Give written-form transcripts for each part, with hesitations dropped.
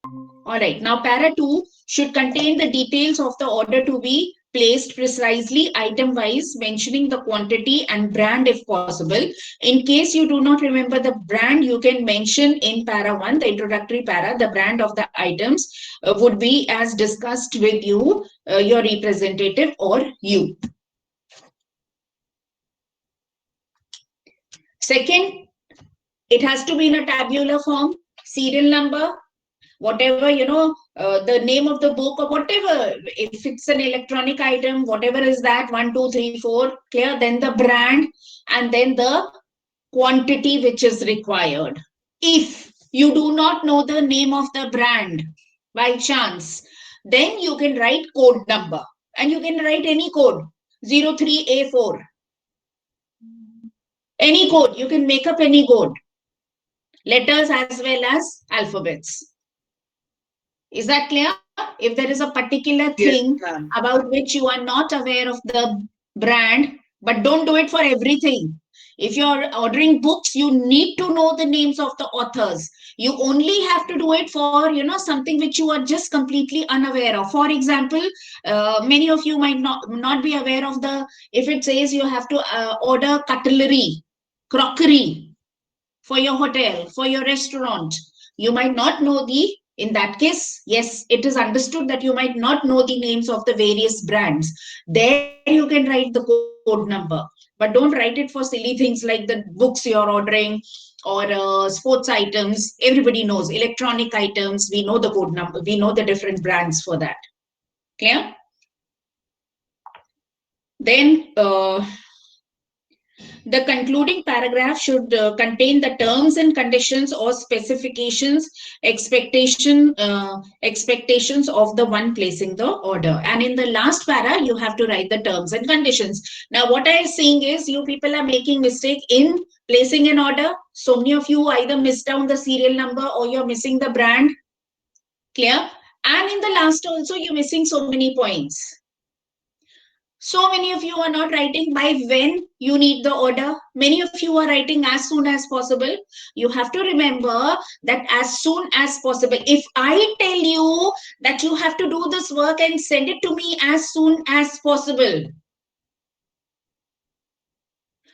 All right. Now, para 2 should contain the details of the order to be placed precisely item wise, mentioning the quantity and brand if possible. In case you do not remember the brand, you can mention in para 1, the introductory para, the brand of the items would be as discussed with you, your representative or you. Second, it has to be in a tabular form, serial number, whatever, the name of the book or whatever. If it's an electronic item, whatever is that, 1, 2, 3, 4, clear, then the brand, and then the quantity which is required. If you do not know the name of the brand by chance, then you can write code number, and you can write any code, 03A4, any code. You can make up any code, letters as well as alphabets. Is that clear? If there is a particular thing about which you are not aware of the brand, but don't do it for everything. If you're ordering books, you need to know the names of the authors. You only have to do it for, something which you are just completely unaware of. For example, many of you might not be aware of if it says you have to order cutlery, crockery for your hotel, for your restaurant. You might not know in that case, yes, it is understood that you might not know the names of the various brands. There you can write the code number, but don't write it for silly things like the books you're ordering or sports items. Everybody knows electronic items. We know the code number. We know the different brands for that. Clear? Then the concluding paragraph should contain the terms and conditions or specifications, expectations of the one placing the order. And in the last para, you have to write the terms and conditions. Now, what I am saying is you people are making mistake in placing an order. So many of you either missed down the serial number or you're missing the brand. Clear? And in the last also, you're missing so many points. So many of you are not writing by when you need the order. Many of you are writing as soon as possible. You have to remember that as soon as possible. If I tell you that you have to do this work and send it to me as soon as possible,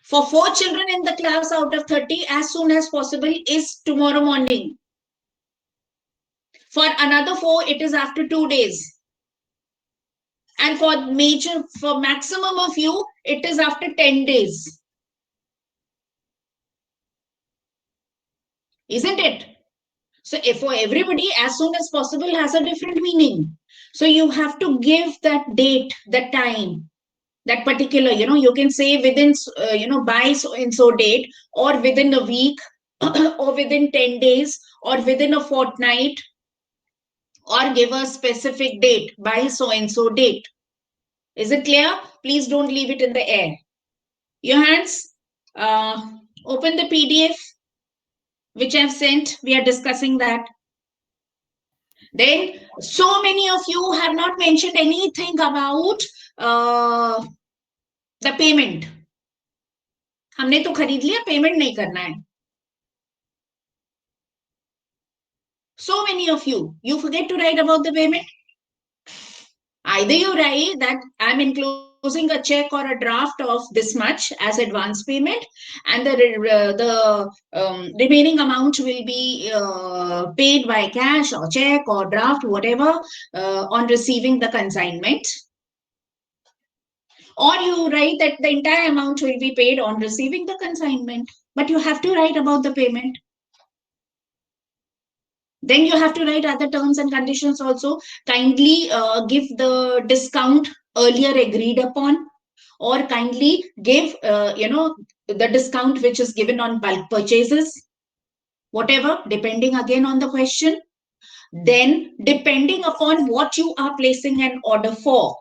for 4 children in the class out of 30, as soon as possible is tomorrow morning. For another 4, it is after 2 days. And for maximum of you, it is after 10 days. Isn't it? So if for everybody, as soon as possible has a different meaning. So you have to give that date, that time, that particular, you can say within, by so and so date, or within a week, or within 10 days, or within a fortnight, or give a specific date, by so and so date. Is it clear? Please don't leave it in the air. Your hands, open the PDF, which I've sent. We are discussing that. Then, so many of you have not mentioned anything about the payment. हमने तो खरीद लिया, payment नहीं करना है. So many of you forget to write about the payment. Either you write that I'm enclosing a check or a draft of this much as advance payment, and the remaining amount will be paid by cash or check or draft, whatever, on receiving the consignment. Or you write that the entire amount will be paid on receiving the consignment, but you have to write about the payment. Then you have to write other terms and conditions also. Kindly give the discount earlier agreed upon, or kindly give, the discount which is given on bulk purchases, whatever, depending again on the question. Then, depending upon what you are placing an order for,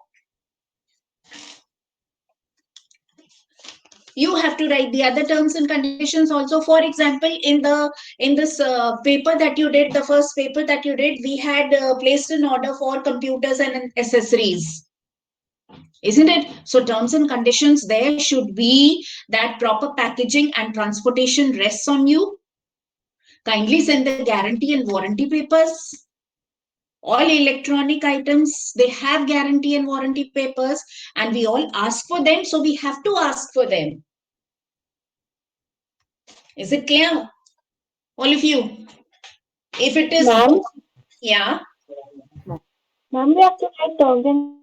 you have to write the other terms and conditions also. For example, in this paper that you did, the first paper that you did, we had placed an order for computers and accessories. Isn't it? So terms and conditions there should be that proper packaging and transportation rests on you. Kindly send the guarantee and warranty papers. All electronic items, they have guarantee and warranty papers, and we all ask for them, so we have to ask for them. Is it clear? All of you? If it is, Ma'am, yeah. ma'am, we have to write terms and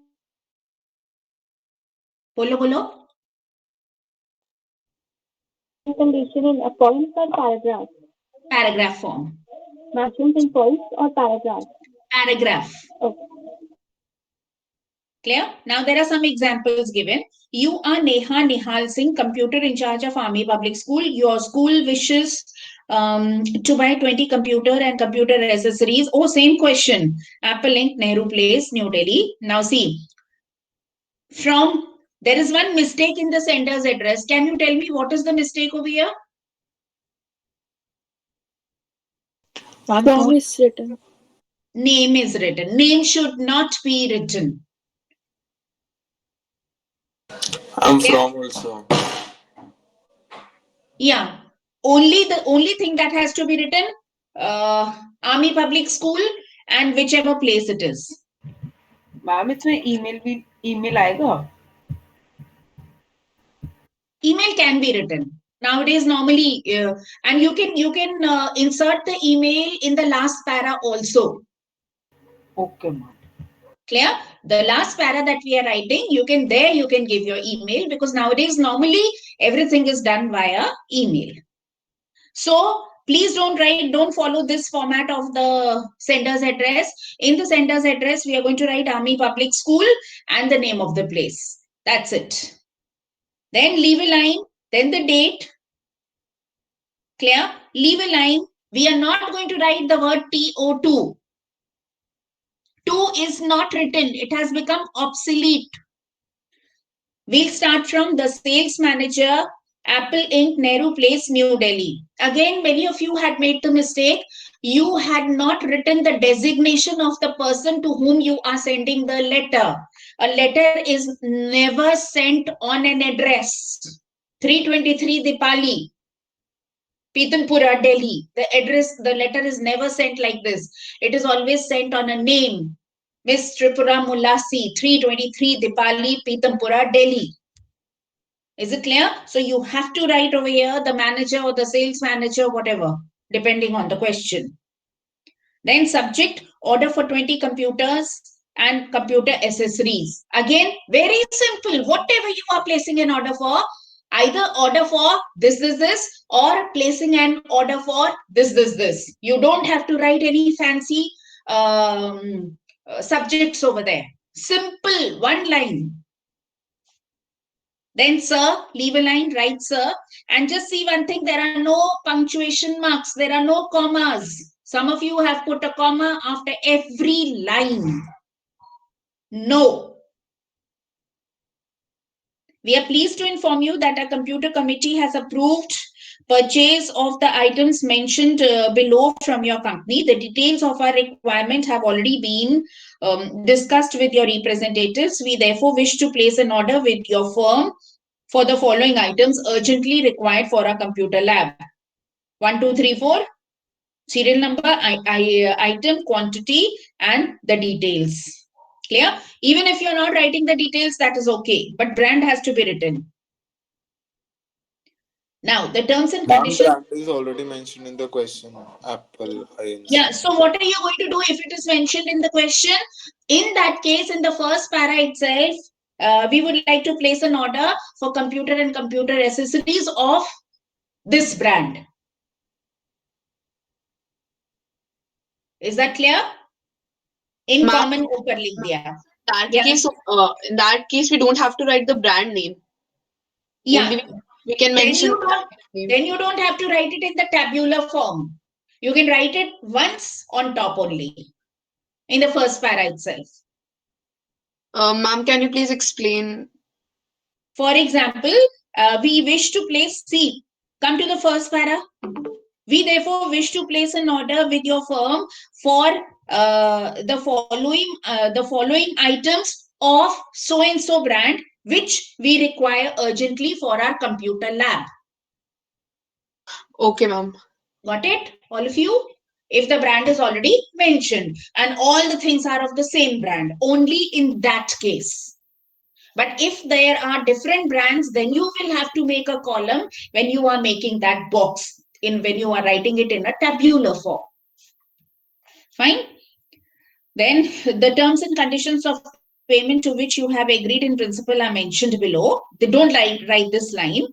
Bolo, bolo. condition in a points or paragraph. Paragraph form. Maximum in points or paragraph. Paragraph. Okay. Clear? Now there are some examples given. You are Neha Nihal Singh, computer in charge of Army Public School. Your school wishes to buy 20 computer and computer accessories. Oh, same question. Apple Inc. Nehru Place, New Delhi. Now see, there is one mistake in the sender's address. Can you tell me what is the mistake over here? From is written. Name is written. Name should not be written. I'm from also. Yeah. The only thing that has to be written, Army Public School and whichever place it is. Ma'am इसमें email आएगा? Email can be written. Nowadays, normally, and you can insert the email in the last para also. Okay, ma'am. Clear? The last para that we are writing, you can give your email, because nowadays, normally, everything is done via email. So please don't follow this format of the sender's address. In the sender's address, we are going to write Army Public School and the name of the place. That's it. Then leave a line, then the date. Clear? Leave a line. We are not going to write the word TO2. 2 is not written. It has become obsolete. We'll start from the sales manager, Apple Inc., Nehru Place, New Delhi. Again, many of you had made the mistake. You had not written the designation of the person to whom you are sending the letter. A letter is never sent on an address. 323 Dipali, Pitanpura, Delhi. The letter is never sent like this. It is always sent on a name. Miss Tripura Mulasi, 323 Dipali, Pitampura, Delhi. Is it clear? So you have to write over here the manager or the sales manager, whatever, depending on the question. Then subject, order for 20 computers and computer accessories. Again, very simple. Whatever you are placing an order for, either order for this, or placing an order for this. You don't have to write any fancy subjects over there. Simple, one line. Then sir, leave a line, write sir. And just see one thing, there are no punctuation marks. There are no commas. Some of you have put a comma after every line. No. We are pleased to inform you that our computer committee has approved purchase of the items mentioned below from your company. The details of our requirement have already been discussed with your representatives. We therefore wish to place an order with your firm for the following items urgently required for our computer lab. 1, 2, 3, 4. Serial number, item, quantity, and the details. Clear? Even if you're not writing the details, that is okay. But brand has to be written. Now, the terms and conditions. Brand is already mentioned in the question. Apple Inc. Yeah. So what are you going to do if it is mentioned in the question? In that case, in the first para itself, we would like to place an order for computer and computer accessories of this brand. Is that clear? In common ऊपर लिख दिया. In that case, we don't have to write the brand name. Yeah. Only we can mention. Then you don't have to write it in the tabular form. You can write it once on top only, in the first para itself. Ma'am, can you please explain? For example, we wish to place, see, come to the first para. We therefore wish to place an order with your firm for the following items of so and so brand, which we require urgently for our computer lab. Okay, ma'am. Got it, all of you? if the brand is already mentioned and all the things are of the same brand, only in that case. But if there are different brands, then you will have to make a column when you are making that box, when you are writing it in a tabular form. Fine. Then the terms and conditions of payment to which you have agreed in principle are mentioned below. They don't write this line.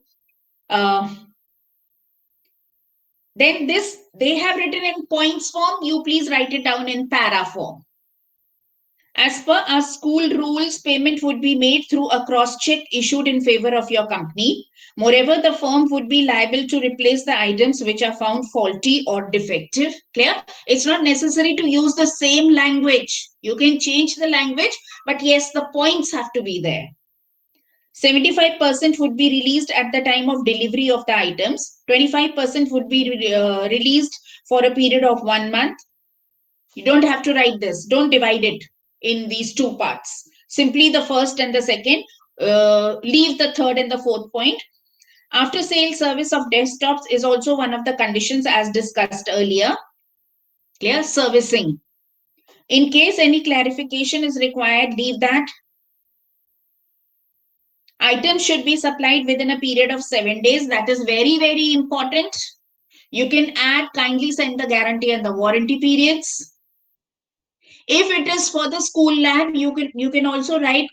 Then this, they have written in points form. You please write it down in para form. As per our school rules, payment would be made through a cross-check issued in favor of your company. Moreover, the firm would be liable to replace the items which are found faulty or defective. Clear? It's not necessary to use the same language. You can change the language, but yes, the points have to be there. 75% would be released at the time of delivery of the items. 25% would be released for a period of 1 month. You don't have to write this. Don't divide it in these two parts. Simply the first and the second. Leave the third and the fourth point. After sale service of desktops is also one of the conditions as discussed earlier. Clear? Servicing. In case any clarification is required, leave that. Items should be supplied within a period of 7 days. That is very, very important. You can add, kindly send the guarantee and the warranty periods. If it is for the school lab, you can also write,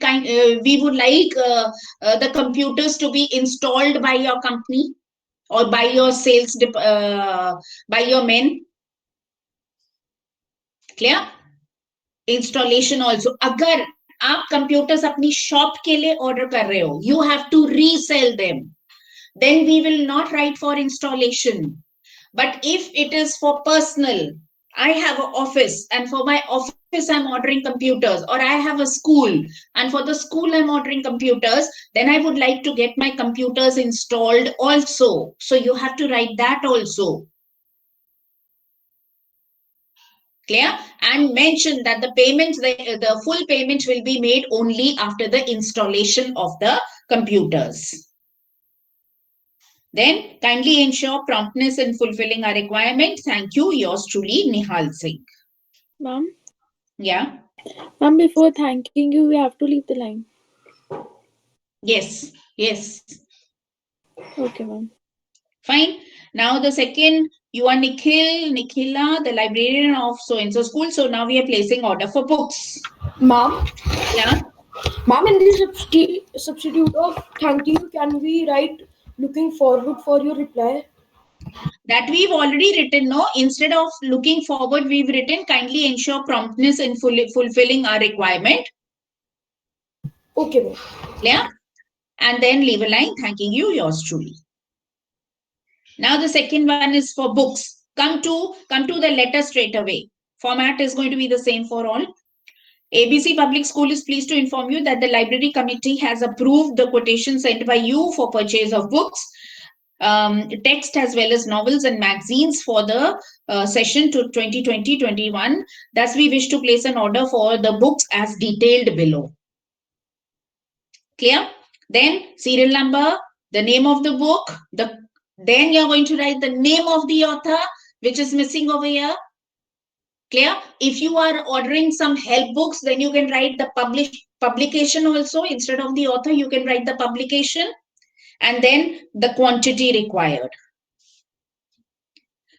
we would like the computers to be installed by your company or by your sales, by your men. Clear? Installation also. Agar आप computers अपनी shop के लिए order कर रहे हो, you have to resell them. Then we will not write for installation. But if it is for personal, I have an office and for my office I'm ordering computers, or I have a school and for the school I'm ordering computers, then I would like to get my computers installed also. So you have to write that also. Clear? And mention that the payment, the full payment will be made only after the installation of the computers. Then kindly ensure promptness in fulfilling our requirement. Thank you. Yours truly, Nihal Singh. Ma'am? Yeah. Ma'am, before thanking you, we have to leave the line. Yes. Yes. Okay, ma'am. Fine. Now the second, you are Nikhila, the librarian of so-and-so school. So now we are placing order for books. Ma'am? Yeah. Ma'am, in the substitute of thank you, can we write looking forward for your reply? That we've already written, no? Instead of looking forward, we've written kindly ensure promptness in fulfilling our requirement. Okay, ma'am. Yeah. And then leave a line thanking you, yours truly. Now the second one is for books. Come to the letter straight away. Format is going to be the same for all. ABC Public School is pleased to inform you that the library committee has approved the quotation sent by you for purchase of books, text as well as novels and magazines for the session to 2020-21. Thus, we wish to place an order for the books as detailed below. Clear? Then serial number, the name of the book, then you're going to write the name of the author, which is missing over here. Clear? If you are ordering some help books, then you can write the publication also. Instead of the author, you can write the publication. And then the quantity required.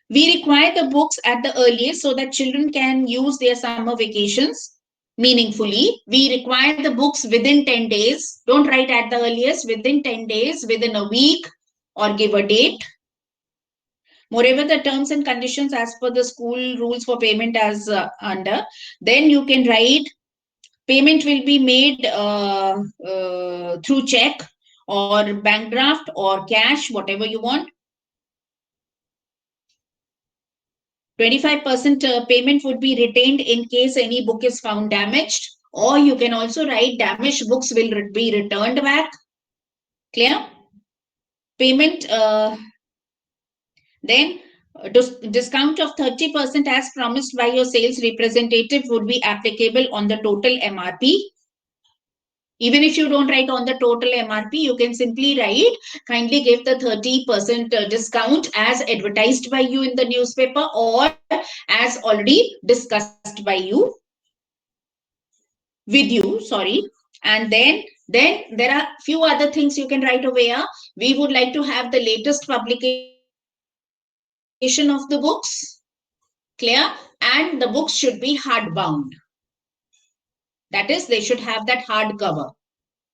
We require the books at the earliest so that children can use their summer vacations meaningfully. We require the books within 10 days. Don't write at the earliest, within 10 days, within a week, or give a date. Moreover, the terms and conditions as per the school rules for payment as under. Then you can write payment will be made through check or bank draft or cash, whatever you want. 25% payment would be retained in case any book is found damaged, or you can also write damaged books will be returned back. Clear? Payment, then discount of 30% as promised by your sales representative would be applicable on the total MRP. Even if you don't write on the total MRP, you can simply write, kindly give the 30% discount as advertised by you in the newspaper or as already discussed by you, with you, sorry. And then there are few other things you can write over here. We would like to have the latest publication of the books, clear? And the books should be hardbound. That is, they should have that hard cover,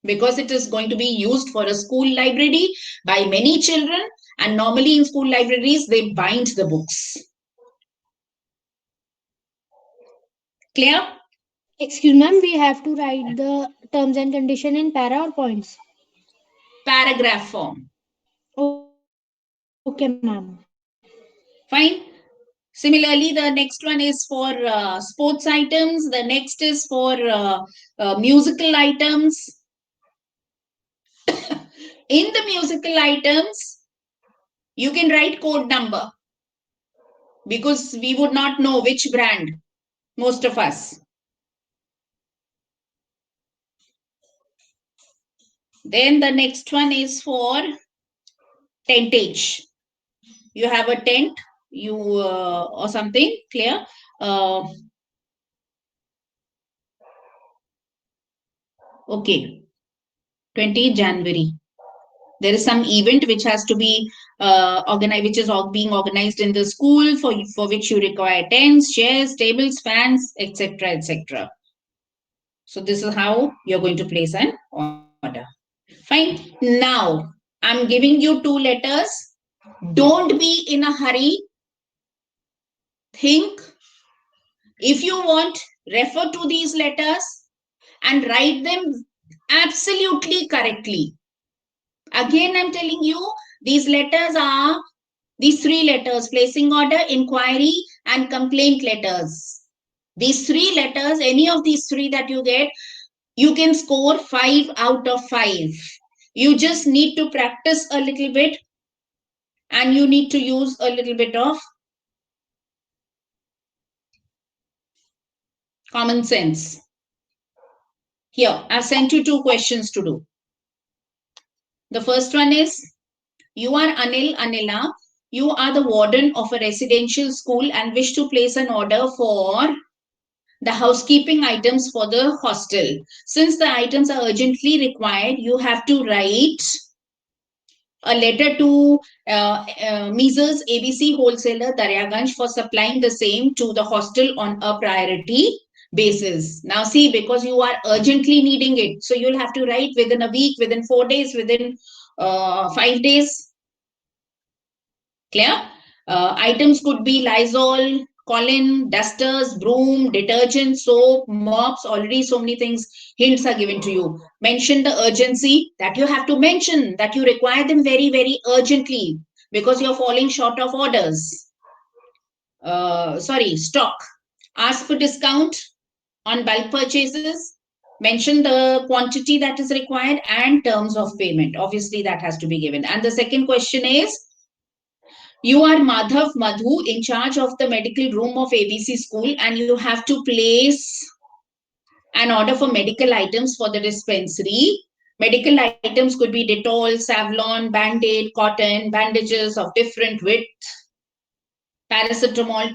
because it is going to be used for a school library by many children, and normally in school libraries they bind the books. Clear? Excuse ma'am, we have to write the terms and condition in para or points? Paragraph form. Okay, ma'am. Fine. Similarly, the next one is for sports items. The next is for musical items. In the musical items, you can write code number, because we would not know which brand, most of us. Then the next one is for tentage. You have a tent, you or something, clear? Okay, 20th January. There is some event which has to be organized, which is being organized in the school, for which you require tents, chairs, tables, fans, etc., etc. So this is how you're going to place an order. Fine. Now, I'm giving you 2 letters. Don't be in a hurry. Think. If you want, refer to these letters and write them absolutely correctly. Again, I'm telling you, these letters are these 3 letters: placing order, inquiry, and complaint letters. These 3 letters, any of these 3 that you get, you can score 5 out of 5. You just need to practice a little bit, and you need to use a little bit of common sense. Here, I've sent you 2 questions to do. The first one is, you are Anil, Anila. You are the warden of a residential school and wish to place an order for the housekeeping items for the hostel. Since the items are urgently required, you have to write a letter to Mrs. ABC Wholesaler, Daryaganj, for supplying the same to the hostel on a priority basis. Now see, because you are urgently needing it, so you'll have to write within a week, within 4 days, within 5 days. Clear? Items could be Lysol, Colin, dusters, broom, detergent, soap, mops. Already so many things, hints are given to you. Mention the urgency, that you have to mention that you require them very, very urgently, because you're falling short of orders. Stock. Ask for discount on bulk purchases. Mention the quantity that is required and terms of payment. Obviously, that has to be given. And the second question is, you are Madhav Madhu, in charge of the medical room of ABC school, and you have to place an order for medical items for the dispensary. Medical items could be Dettol, Savlon, Band-Aid, cotton, bandages of different width, paracetamol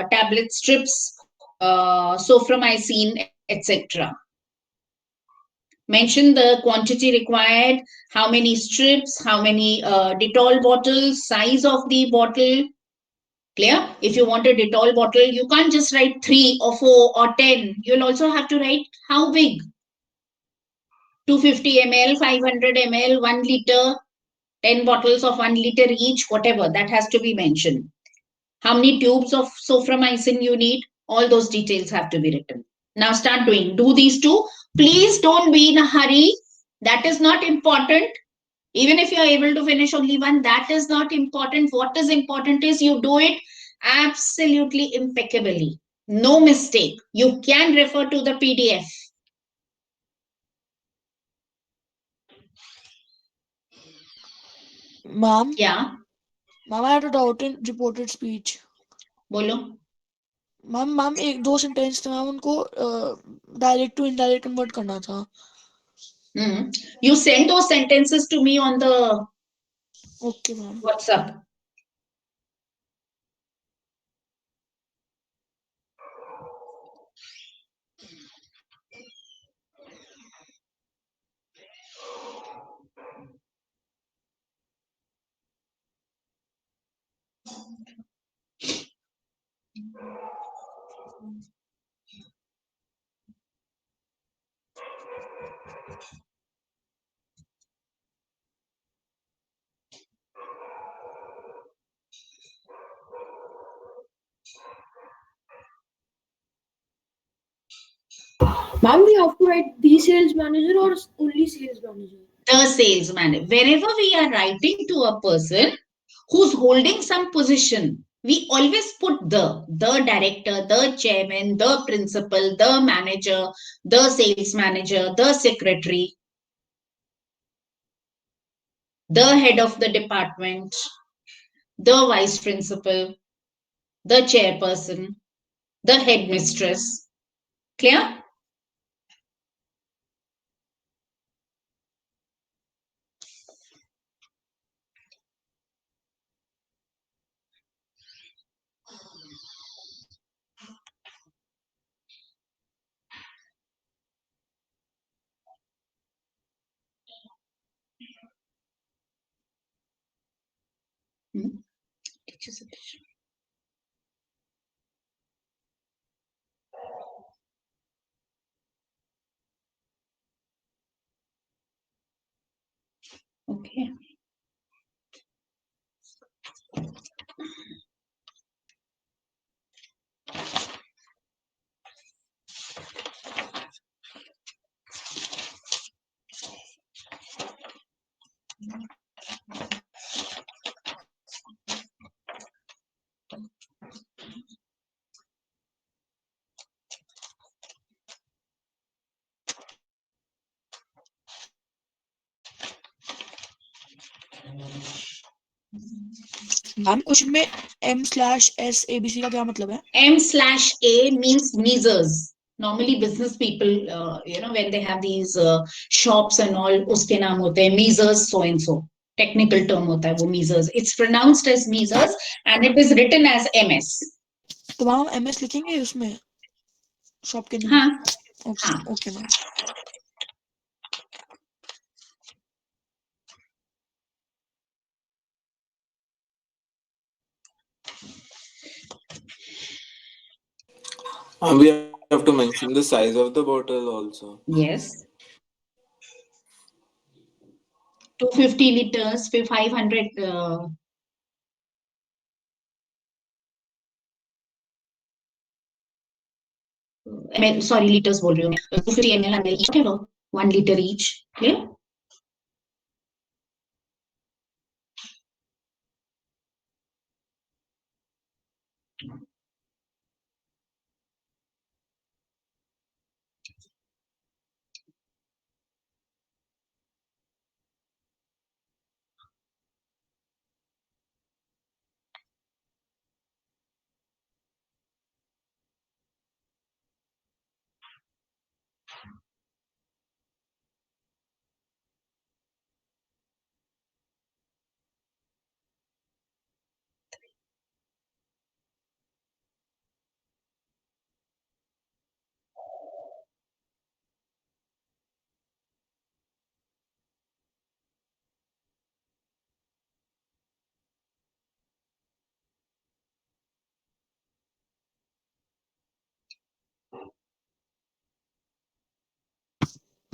tablet strips, soframycin, etc. Mention the quantity required, how many strips, how many Dettol bottles, size of the bottle. Clear? If you want a Dettol bottle, you can't just write 3 or 4 or 10. You'll also have to write how big. 250 ml, 500 ml, 1 liter, 10 bottles of 1 liter each, whatever. That has to be mentioned. How many tubes of soframycin you need? All those details have to be written. Now start doing. Do these 2. Please don't be in a hurry. That is not important. Even if you are able to finish only 1, that is not important. What is important is you do it absolutely impeccably. No mistake. You can refer to the PDF. Ma'am, Yeah. I had a doubt in reported speech. Bolo. Ma'am एक 2 sentence थे ma'am, उनको direct to indirect convert करना था. You send those sentences to me on the Okay, ma'am. WhatsApp. Ma'am, we have to write the sales manager or only sales manager? The salesman. Whenever we are writing to a person who's holding some position, we always put the director, the chairman, the principal, the manager, the sales manager, the secretary, the head of the department, the vice principal, the chairperson, the headmistress. Clear? Okay. Ma'am question में M/S ABC का क्या मतलब है? M/A means measures. Normally business people, when they have these shops and all, उसके नाम होते हैं measures so and so. Technical term होता है वो measures. It's pronounced as measures and it is written as MS. तो मैम MS लिखेंगे उसमें शॉप के हाँ. नाम? Okay ma'am. And we have to mention the size of the bottle also. Yes. 250 liters, 500. Sorry, liters बोल रही हूँ. 250 ml each. 1 liter each. Clear?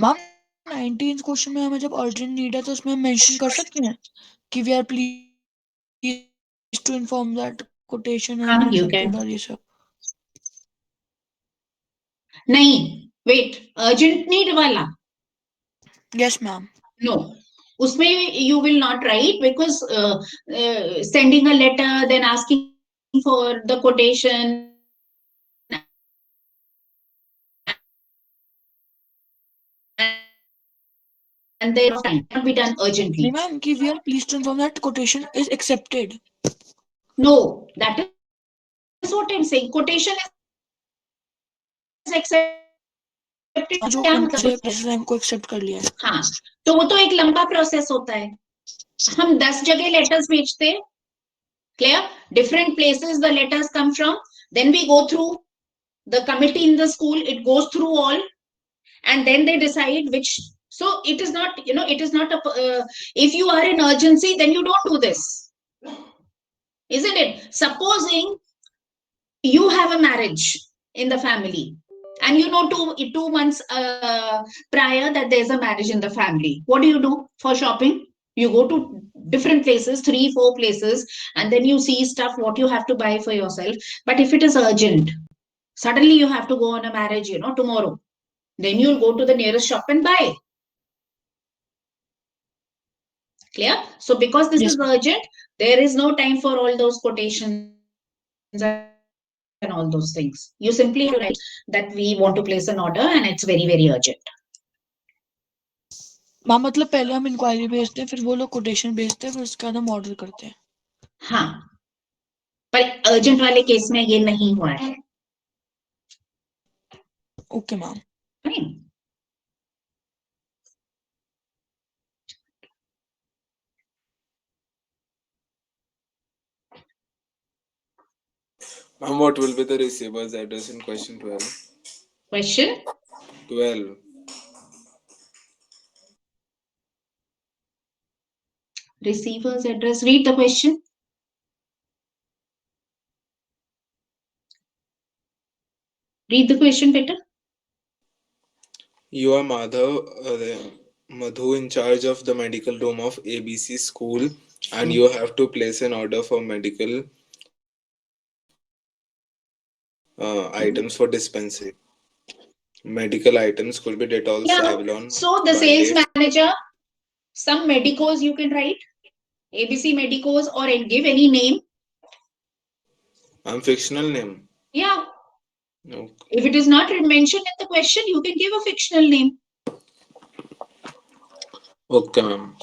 Ma'am 19th question में हमें जब अर्जेंट नीड है तो उसमें हम मेंशन कर सकते हैं कि we are please to inform that quotation हाँ, है you can. ये सब. नहीं, wait, urgent need वाला. Yes ma'am. No, उसमें you will not write because sending a letter then asking for the quotation and then time cannot be done urgently. नहीं ma'am कि we are please to inform that quotation is accepted. No, that is what I'm saying. Quotation is accepted जो क्या उनसे मतलब? President rank को accept कर लिया है। हाँ, तो वो तो एक लंबा प्रोसेस होता है। हम 10 जगह लेटर्स भेजते, clear, different places the letters come from, then we go through the committee in the school, it goes through all, and then they decide which. So it is not, it is not a if you are in urgency, then you don't do this, isn't it? Supposing you have a marriage in the family, and you know 2 months prior that there's a marriage in the family, what do you do for shopping? You go to different places, 3-4 places, and then you see stuff what you have to buy for yourself. But if it is urgent, suddenly you have to go on a marriage, tomorrow, then you'll go to the nearest shop and buy. Clear? So because this Yes, is urgent, there is no time for all those quotations and all those things. You simply have to write that we want to place an order and it's very, very urgent. Ma'am मतलब पहले हम inquiry भेजते हैं, फिर वो लोग quotation भेजते हैं, फिर उसके बाद हम ऑर्डर करते हैं। हाँ, पर अर्जेंट वाले केस में ये नहीं हुआ है। Okay ma'am. Fine. Ma'am, what will be the receiver's address in question 12? Question? 12. Receiver's address. Read the question. Read the question better. You are Madhu in charge of the medical room of ABC school, and you have to place an order for medical items for dispensary. Medical items could be Dettol, Yeah. Savlon, So the sales Band-Aid. manager, some medicos you can write, ABC medicos, or give any name. Fictional name. Yeah. Okay. If it is not mentioned in the question, you can give a fictional name. Okay, ma'am.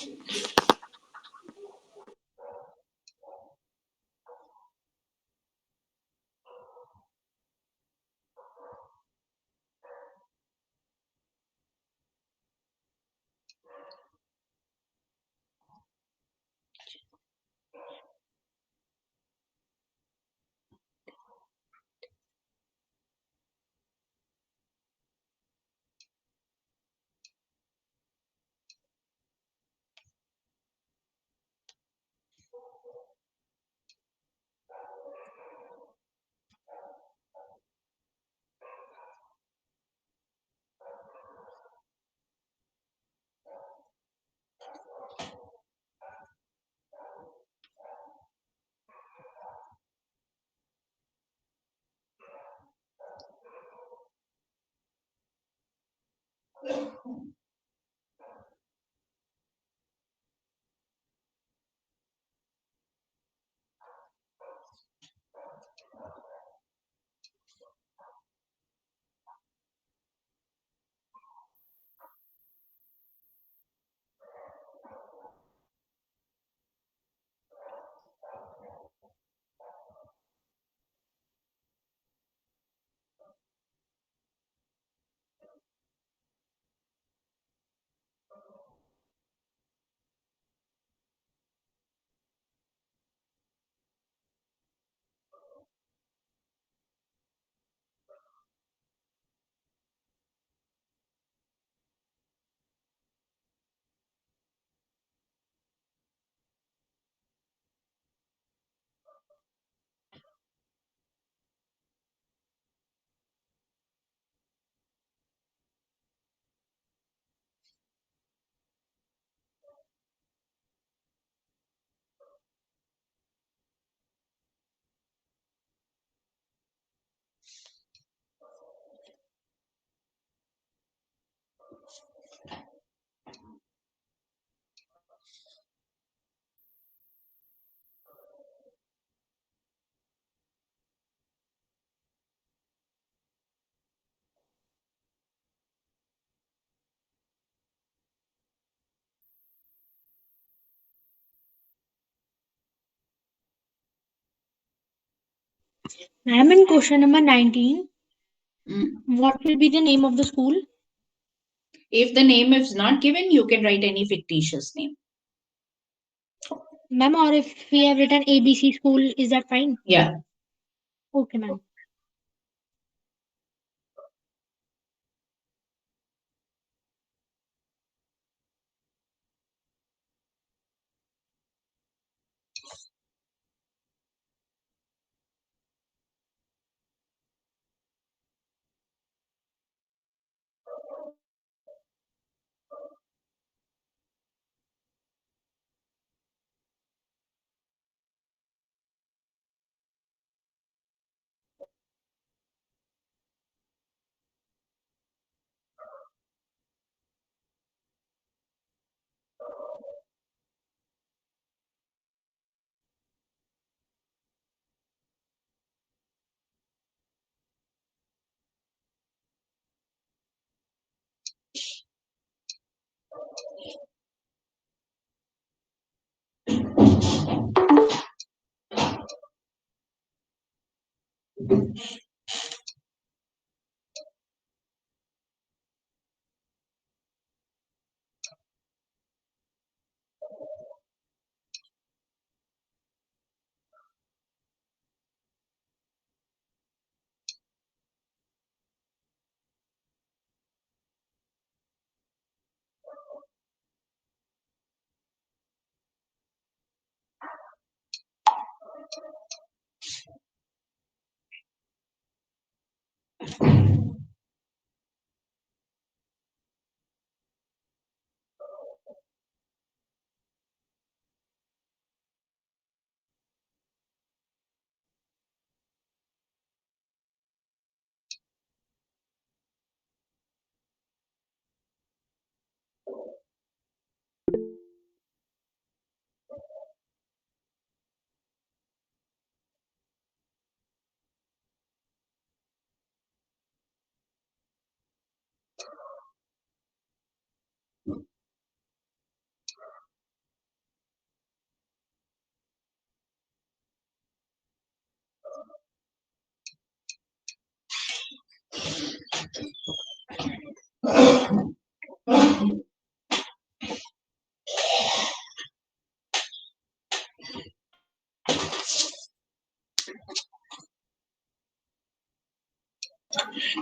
Ma'am, in question number 19, Mm. what will be the name of the school? If the name is not given, you can write any fictitious name. Ma'am, or if we have written ABC school, is that fine? Yeah. Okay, ma'am.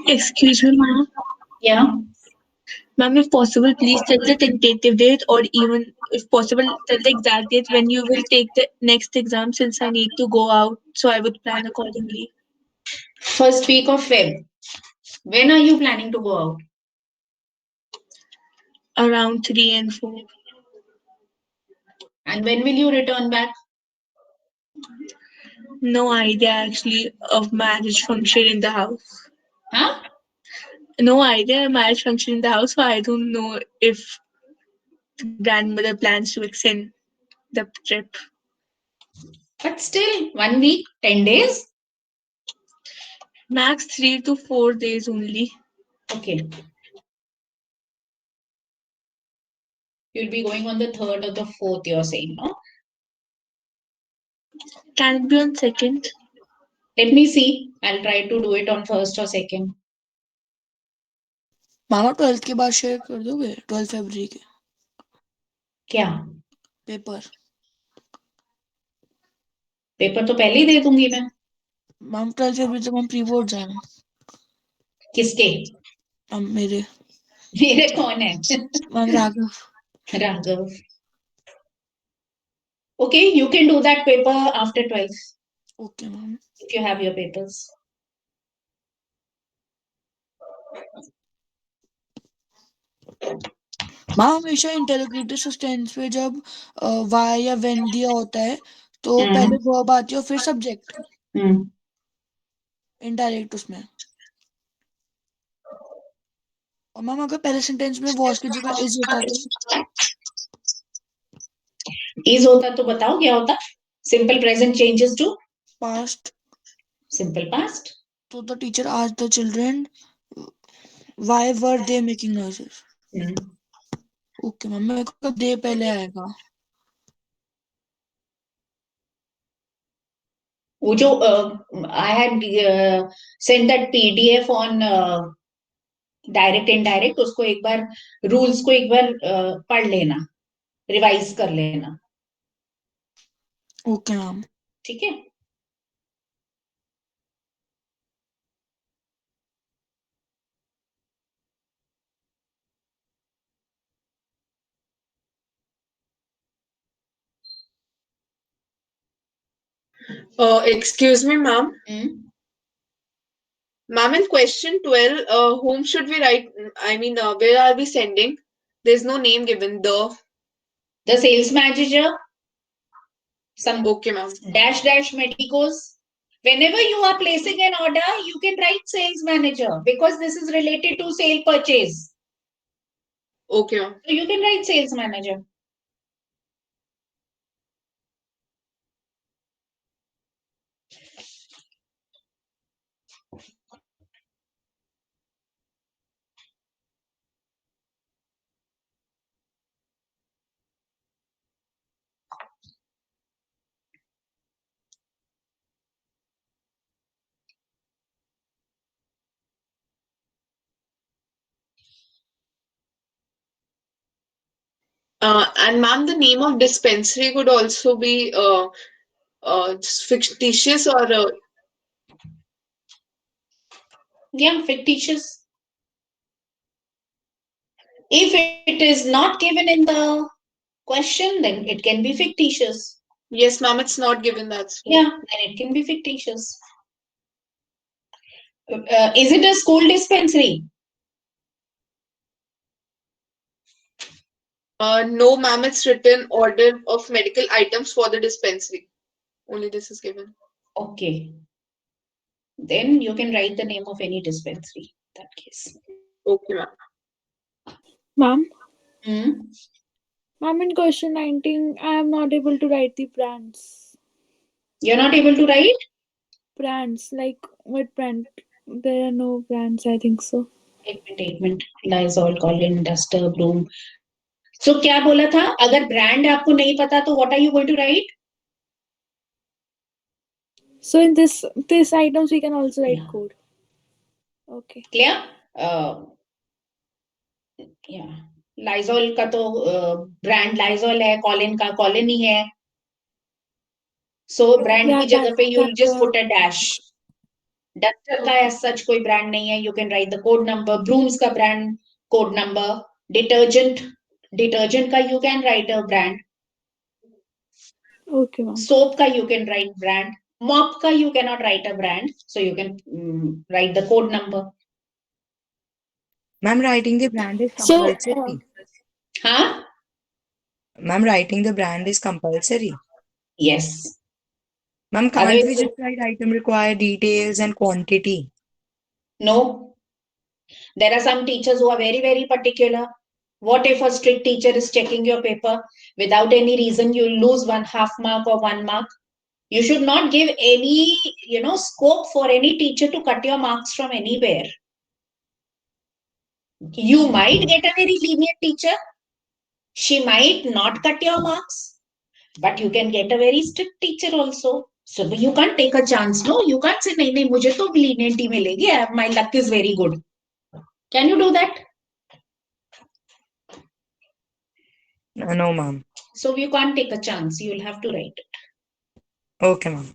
Excuse me, ma'am. Yeah. Ma'am, if possible, please tell the tentative date, or even if possible, tell the exact date when you will take the next exam, since I need to go out, so I would plan accordingly. First week of Feb. When are you planning to go out? Around 3 and 4. And when will you return back? No idea actually of marriage function in the house. Huh? No idea marriage function in the house, so I don't know if the grandmother plans to extend the trip. But still, 1 week, 10 days? Max 3 to 4 days only. Okay. You'll be going on the 3rd or the 4th, you're saying, no? Can it be on 2nd? Let me see. I'll try to do it on 1st or 2nd. Mama 12th के बाद share कर दोगे 12 फरवरी के क्या? Paper paper तो पहले ही दे दूंगी मैं. मैम 12 फरवरी तक हम प्री बोर्ड जाएं किसके? मेरे मेरे कौन है? Ma'am Raghav Raghav. Okay, you can do that paper after 12th okay ma'am if you have your papers. Ma'am हमेशा इंटेरोगेटिव सस्टेंस में जब वाई या व्हेन दिया होता है तो हम्म। पहले वर्ब आती है और फिर सब्जेक्ट Hmm. इनडायरेक्ट उसमें और मैम अगर पहले सेंटेंस में वॉज की जगह इज होता तो Is होता तो बताओ क्या होता? Simple present changes to past simple past. तो the teacher asked the children why were they making noises Hmm. Okay ma'am मेरे को दे पहले आएगा वो जो I had sent that PDF on direct indirect उसको एक बार रूल्स को एक बार पढ़ लेना, रिवाइज कर लेना, ओके मैम। ठीक है। Excuse me, ma'am. Hmm, Ma'am, in question 12, whom should we write? I mean, where are we sending? There's no name given. the sales manager, some Okay, ma'am. dash dash medicos. Whenever you are placing an order, you can write sales manager because this is related to sale purchase. Okay, ma'am. So you can write sales manager. And ma'am, the name of dispensary could also be fictitious or Yeah, fictitious. If it is not given in the question, then it can be fictitious. yes, ma'am, it's not given. That's why. Yeah, then it can be fictitious. Is it a school dispensary? No, ma'am, it's written order of medical items for the dispensary. Only this is given. Okay. Then you can write the name of any dispensary in that case. Okay, ma'am. Ma'am, Hmm. ma'am, in question 19, I am not able to write the brands. You're not able to write? Brands, like what brand? There are no brands, I think so. एक minute Lysol, Colin, Duster, Broom. So क्या बोला था? अगर brand आपको नहीं पता तो what are you going to write? So in this items we can also write Yeah. code. Okay. Clear? Yeah. Lysol का तो brand Lysol है, Colin का Colin ही है. So brand Yeah, की जगह पे you'll that's just put a dash. Duster का as such कोई brand नहीं है. You can write the code number. Brooms का brand code number. Detergent का you can write a brand. okay, ma'am. Soap ka you can write brand. Mop ka you cannot write a brand. So you can write the code number. Ma'am, writing the brand is So, compulsory. Huh? Ma'am, writing the brand is compulsory. Yes. Ma'am, can't we Otherwise, just write item require details and quantity? no. There are some teachers who are very, very particular. What if a strict teacher is checking your paper without any reason? You lose 1/2 mark or 1 mark. You should not give any, scope for any teacher to cut your marks from anywhere. You might get a very lenient teacher. She might not cut your marks, but you can get a very strict teacher also. So you can't take a chance. No, you can't say, nahi, nahi, mujhe to lenient hi milegi. My luck is very good. Can you do that? No, ma'am. So you can't take a chance. You'll have to write it. Okay, ma'am.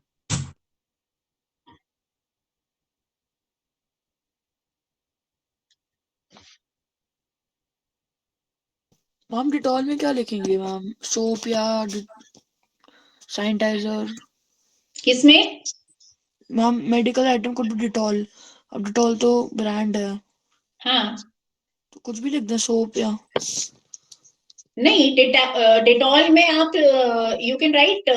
Ma'am Dettol में क्या लिखेंगे ma'am? Soap या sanitiser? किसमें? Ma'am medical item could be Dettol. अब Dettol तो brand है. हाँ. तो कुछ भी लिख दें, सोप या. नहीं, डिटॉल में आप you can write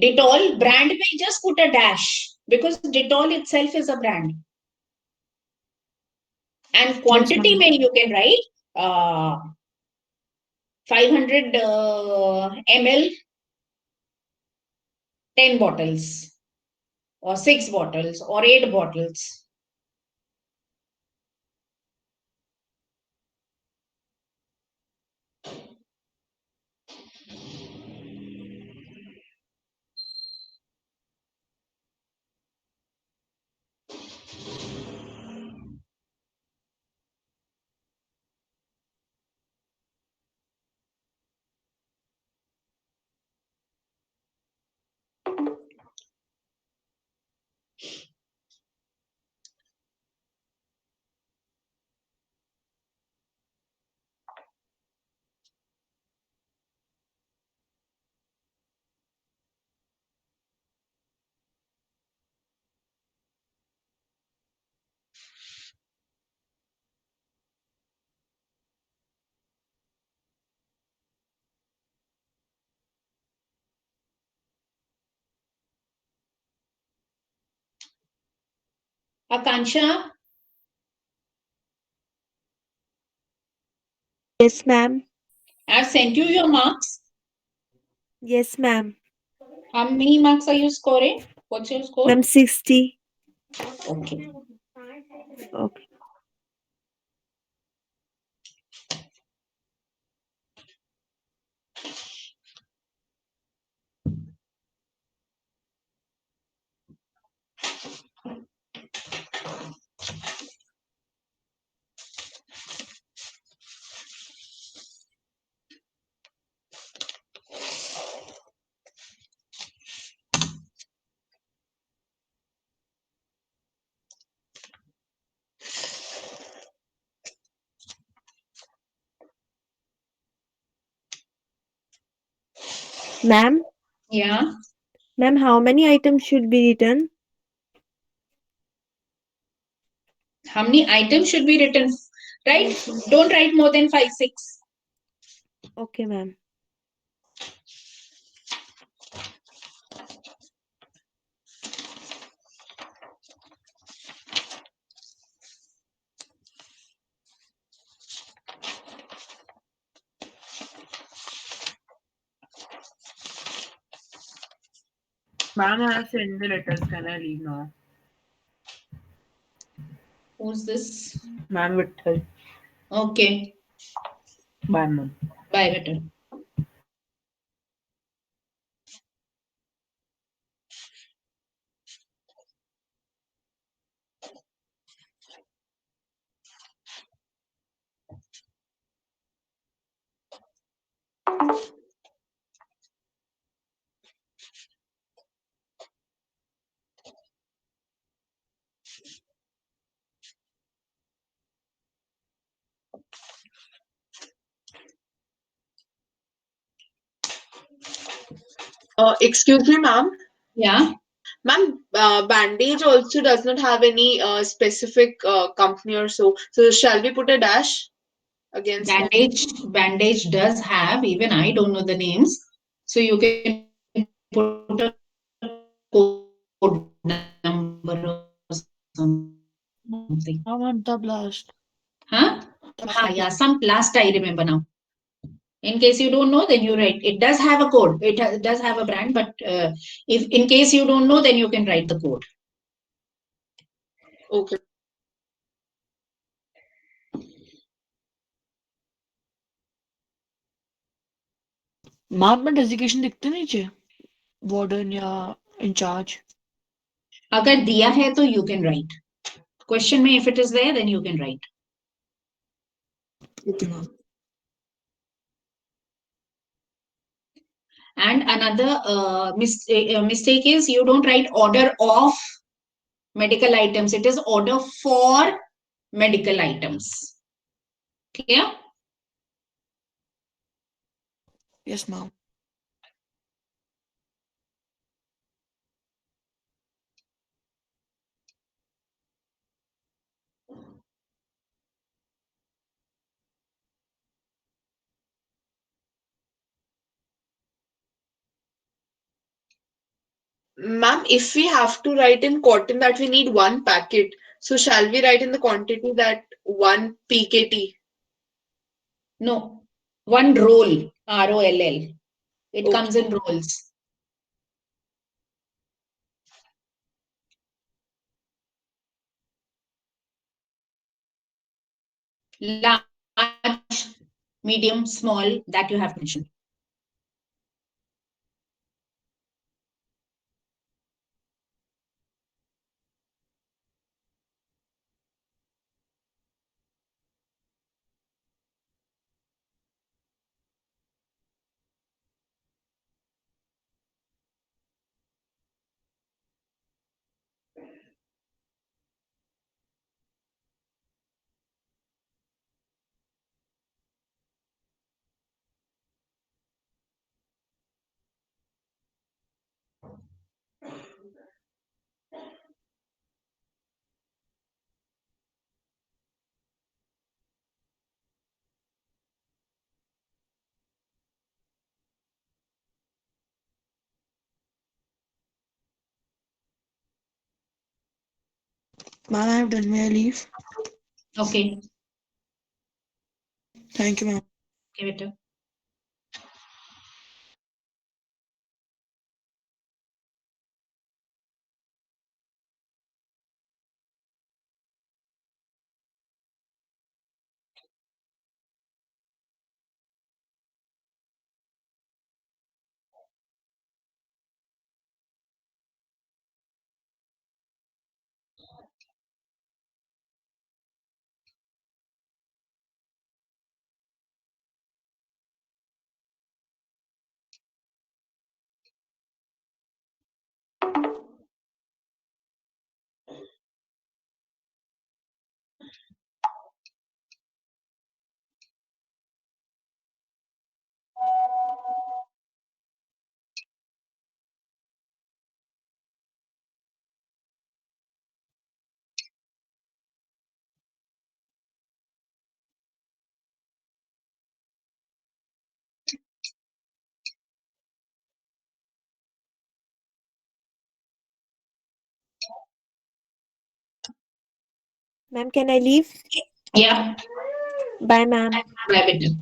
Dettol brand में just put a dash because Dettol itself is a brand. And quantity ma'am. में you can write 500 ml 10 bottles or 6 bottles or 8 bottles. Akansha, Yes, ma'am. I've sent you your marks. Yes, ma'am. How many marks are you scoring? What's your score? Ma'am, 60. Okay. Okay. Ma'am, Yeah. ma'am, how many items should be written? How many items should be written? Right? Yes, ma'am. Don't write more than 5, 6. Okay, ma'am. Ma'am, I have sent the letters. Can I leave now? Who's this? Ma'am, Vittal. Okay. Bye, ma'am. Bye, return. Excuse me, ma'am. Yeah. Ma'am, Bandage also does not have any specific company or so. So shall we put a dash against that? Bandage does have, even I don't know the names. So you can put a code number or something. Samantha Blast. Huh? Yeah, some last I remember now. In case you don't know, then you write. It does have a code. It does have a brand, but if in case you don't know, then you can write the code. Okay. Ma'am में designation दिखते नीचे warden या in charge अगर दिया है तो you can write. Question में if it is there, then you can write. Okay ma'am And another mistake is you don't write order of medical items. It is order for medical items. Clear? Yes ma'am Ma'am, if we have to write in cotton that we need one packet, so shall we write in the quantity that 1 PKT? No. One roll. ROLL. It Okay. comes in rolls. Large, medium, small, that you have mentioned. Ma'am, I have done. May I leave? Okay, Thank you, ma'am. give it to. Ma'am, can I leave? Yeah, Bye, ma'am. grab it.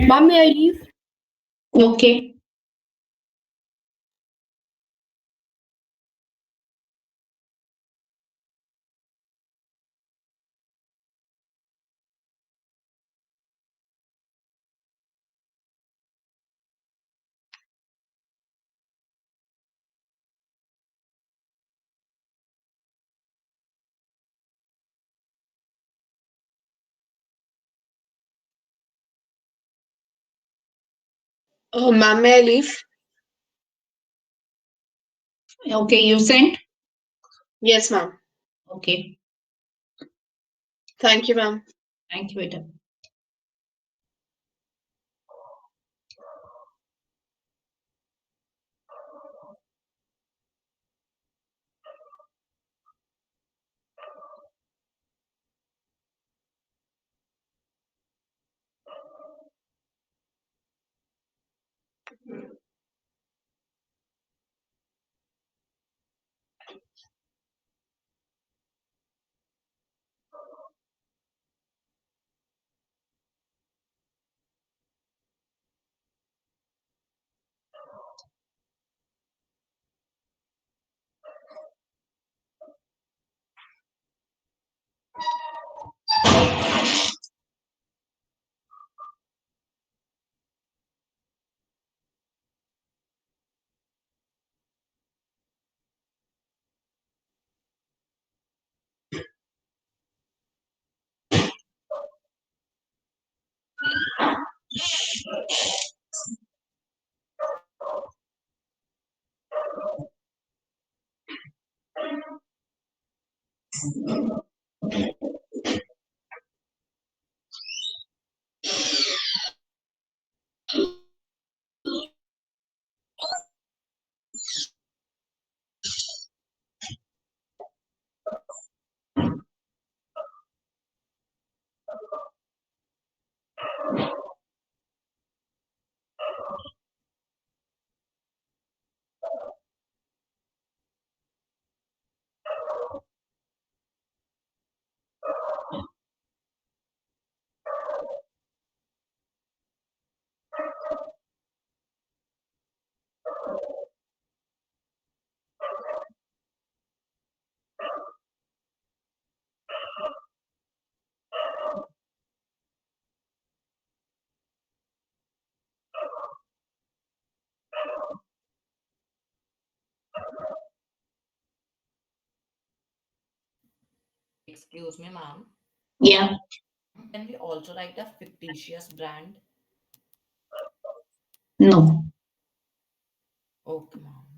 Ma'am, may I leave? Okay. Ma'am, may I leave? Okay, you sent? Yes, ma'am. Okay. Thank you, ma'am. Thank you, Vita. Excuse me, ma'am. Yeah. Can we also write a fictitious brand? No. Okay, ma'am.